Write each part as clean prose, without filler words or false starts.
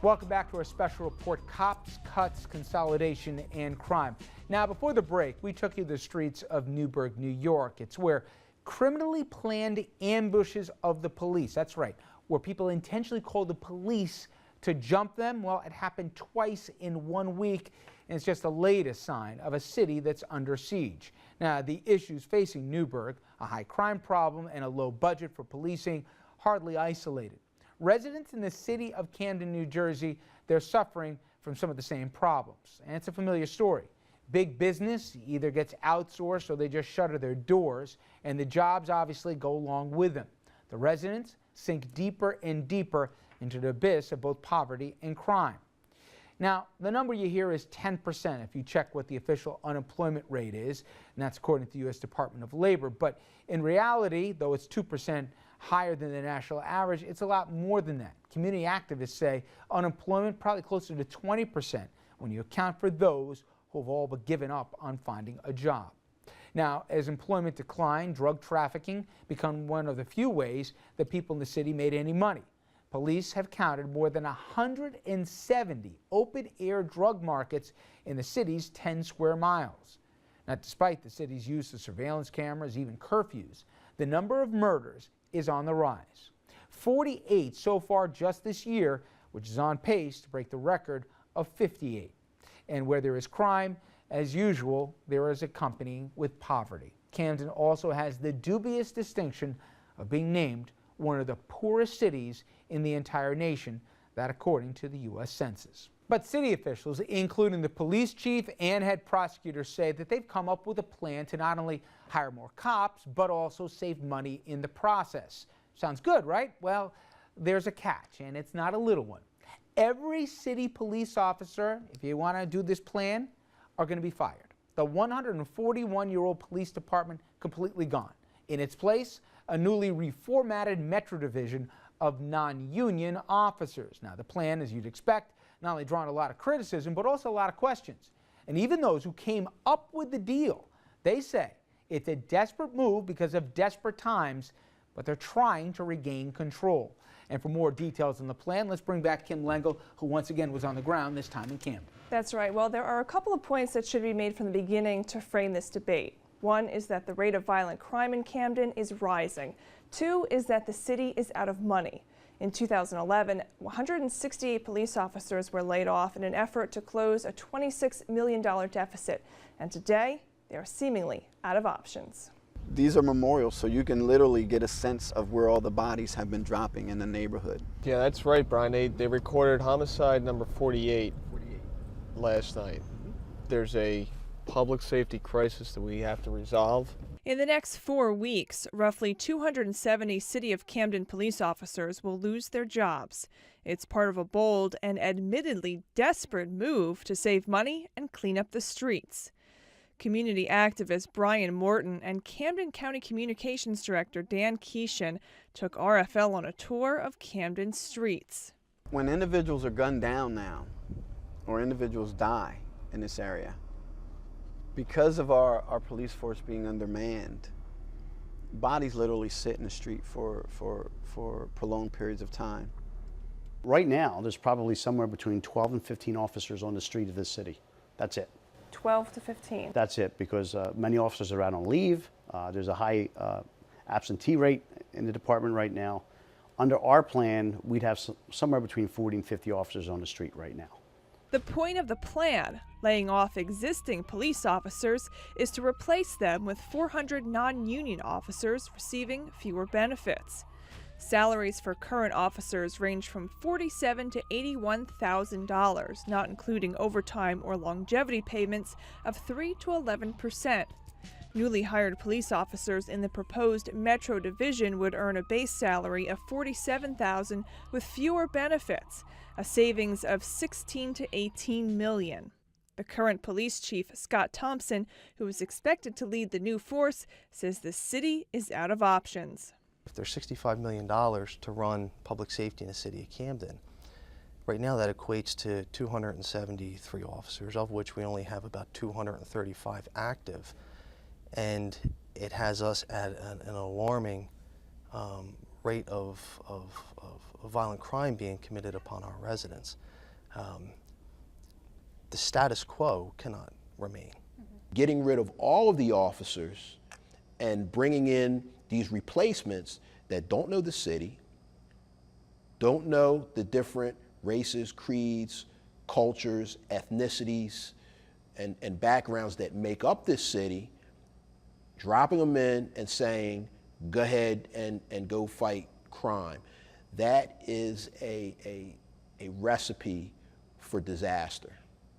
Welcome back to our special report, Cops, Cuts, Consolidation, and Crime. Now, before the break, we took you to the streets of Newburgh, New York. It's where criminally planned ambushes of the police, that's right, where people intentionally called the police to jump them. Well, it happened twice in 1 week, and it's just the latest sign of a city that's under siege. Now, the issues facing Newburgh, a high crime problem and a low budget for policing, hardly isolated. Residents in the city of Camden, New Jersey, they're suffering from some of the same problems. And it's a familiar story. Big business either gets outsourced or they just shutter their doors, and the jobs obviously go along with them. The residents sink deeper and deeper into the abyss of both poverty and crime. Now, the number you hear is 10% if you check what the official unemployment rate is, and that's according to the U.S. Department of Labor. But in reality, though it's 2% higher than the national average, it's a lot more than that. Community activists say unemployment probably closer to 20% when you account for those who have all but given up on finding a job. Now, as employment declined, drug trafficking became one of the few ways that people in the city made any money. Police have counted more than 170 open-air drug markets in the city's 10 square miles. Now, despite the city's use of surveillance cameras, even curfews, the number of murders is on the rise. 48 so far just this year, which is on pace to break the record of 58. And where there is crime, as usual, there is accompanying with poverty. Camden also has the dubious distinction of being named one of the poorest cities in the entire nation, that according to the U.S. Census. But city officials, including the police chief and head prosecutor, say that they've come up with a plan to not only hire more cops, but also save money in the process. Sounds good, right? Well, there's a catch, and it's not a little one. Every city police officer, if you want to do this plan, are going to be fired. The 141-year-old police department completely gone. In its place, a newly reformatted Metro Division of non-union officers. Now, the plan, as you'd expect, not only drawn a lot of criticism, but also a lot of questions. And even those who came up with the deal, they say it's a desperate move because of desperate times, but they're trying to regain control. And for more details on the plan, let's bring back Kim Lengle, who once again was on the ground, this time in Camden. That's right. Well, there are a couple of points that should be made from the beginning to frame this debate. One is that the rate of violent crime in Camden is rising. Two is that the city is out of money. In 2011, 168 police officers were laid off in an effort to close a $26 million deficit. And today, they are seemingly out of options. These are memorials, so you can literally get a sense of where all the bodies have been dropping in the neighborhood. Yeah, that's right, Brian. They recorded homicide number 48 last night. There's a public safety crisis that we have to resolve. In the next 4 weeks, roughly 270 City of Camden police officers will lose their jobs. It's part of a bold and admittedly desperate move to save money and clean up the streets. Community activist Brian Morton and Camden County Communications Director Dan Keeshan took RFL on a tour of Camden streets. When individuals are gunned down now, or individuals die in this area, because of our police force being undermanned, bodies literally sit in the street for prolonged periods of time. Right now, there's probably somewhere between 12 and 15 officers on the street of this city. That's it. 12 to 15. That's it, because many officers are out on leave. There's a high absentee rate in the department right now. Under our plan, we'd have somewhere between 40 and 50 officers on the street right now. The point of the plan, laying off existing police officers, is to replace them with 400 non-union officers receiving fewer benefits. Salaries for current officers range from $47,000 to $81,000, not including overtime or longevity payments of 3 to 11%. Newly hired police officers in the proposed Metro Division would earn a base salary of $47,000 with fewer benefits, a savings of $16 to $18 million. The current police chief, Scott Thomson, who is expected to lead the new force, says the city is out of options. If there's $65 million to run public safety in the city of Camden, right now that equates to 273 officers, of which we only have about 235 active. And it has us at an alarming rate of violent crime being committed upon our residents. The status quo cannot remain. Getting rid of all of the officers and bringing in these replacements that don't know the city, don't know the different races, creeds, cultures, ethnicities, and backgrounds that make up this city, dropping them in and saying, go ahead and go fight crime. That is a recipe for disaster.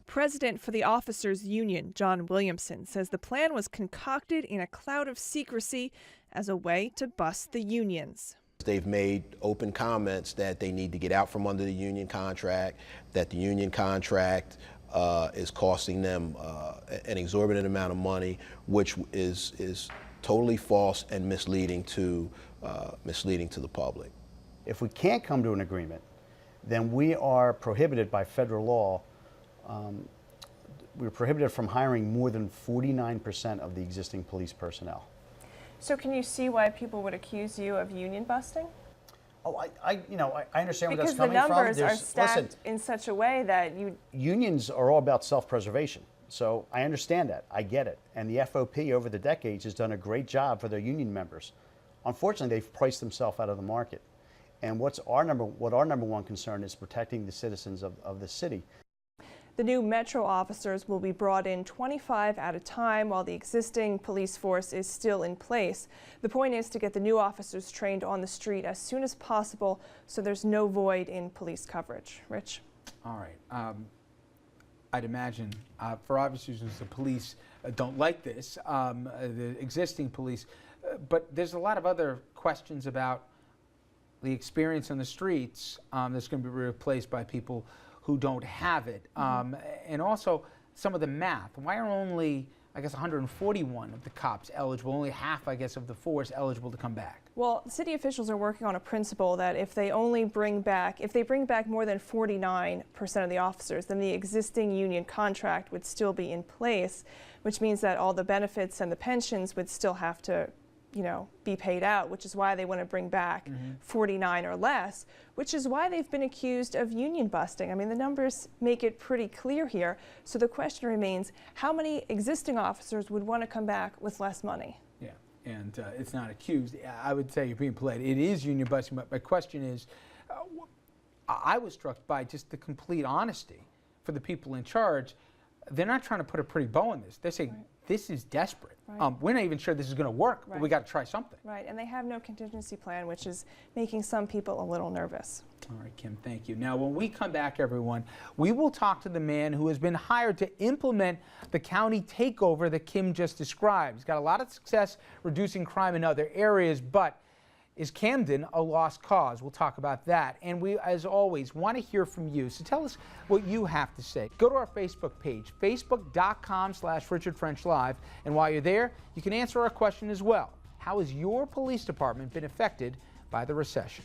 President for the Officers Union, John Williamson, says the plan was concocted in a cloud of secrecy as a way to bust the unions. They've made open comments that they need to get out from under the union contract, that the union contract is costing them an exorbitant amount of money, which is totally false and misleading to the public. If we can't come to an agreement, then we are prohibited by federal law. We're prohibited from hiring more than 49% of the existing police personnel. So can you see why people would accuse you of union busting? Oh, I understand where that's Because the coming from. numbers are Listen, stacked in such a way that you... unions are all about self-preservation. So I understand that. I get it. And the FOP over the decades has done a great job for their union members. Unfortunately, they've priced themselves out of the market. And what our number one concern is protecting the citizens of the city. The new Metro officers will be brought in 25 at a time while the existing police force is still in place. The point is to get the new officers trained on the street as soon as possible so there's no void in police coverage. Rich? All right. I'd imagine, for obvious reasons, the police don't like this, the existing police, but there's a lot of other questions about the experience on the streets that's going to be replaced by people who don't have it. And also some of the math. Why are only, I guess, 141 of the cops eligible, only half, I guess, of the force eligible to come back? Well, city officials are working on a principle that if they bring back more than 49% of the officers, then the existing union contract would still be in place, which means that all the benefits and the pensions would still have to be paid out, which is why they want to bring back 49 or less, which is why they've been accused of union busting. I mean, the numbers make it pretty clear here. So the question remains, how many existing officers would want to come back with less money? Yeah, and it's not accused. I would say you're being polite. It is union busting, but my question is, I was struck by just the complete honesty for the people in charge. They're not trying to put a pretty bow on this. They're saying, this is desperate. Right. We're not even sure this is going to work, but we got to try something. Right, and they have no contingency plan, which is making some people a little nervous. All right, Kim, thank you. Now, when we come back, everyone, we will talk to the man who has been hired to implement the county takeover that Kim just described. He's got a lot of success reducing crime in other areas, but is Camden a lost cause? We'll talk about that. And we, as always, want to hear from you. So tell us what you have to say. Go to our Facebook page, facebook.com/RichardFrenchLive. And while you're there, you can answer our question as well. How has your police department been affected by the recession?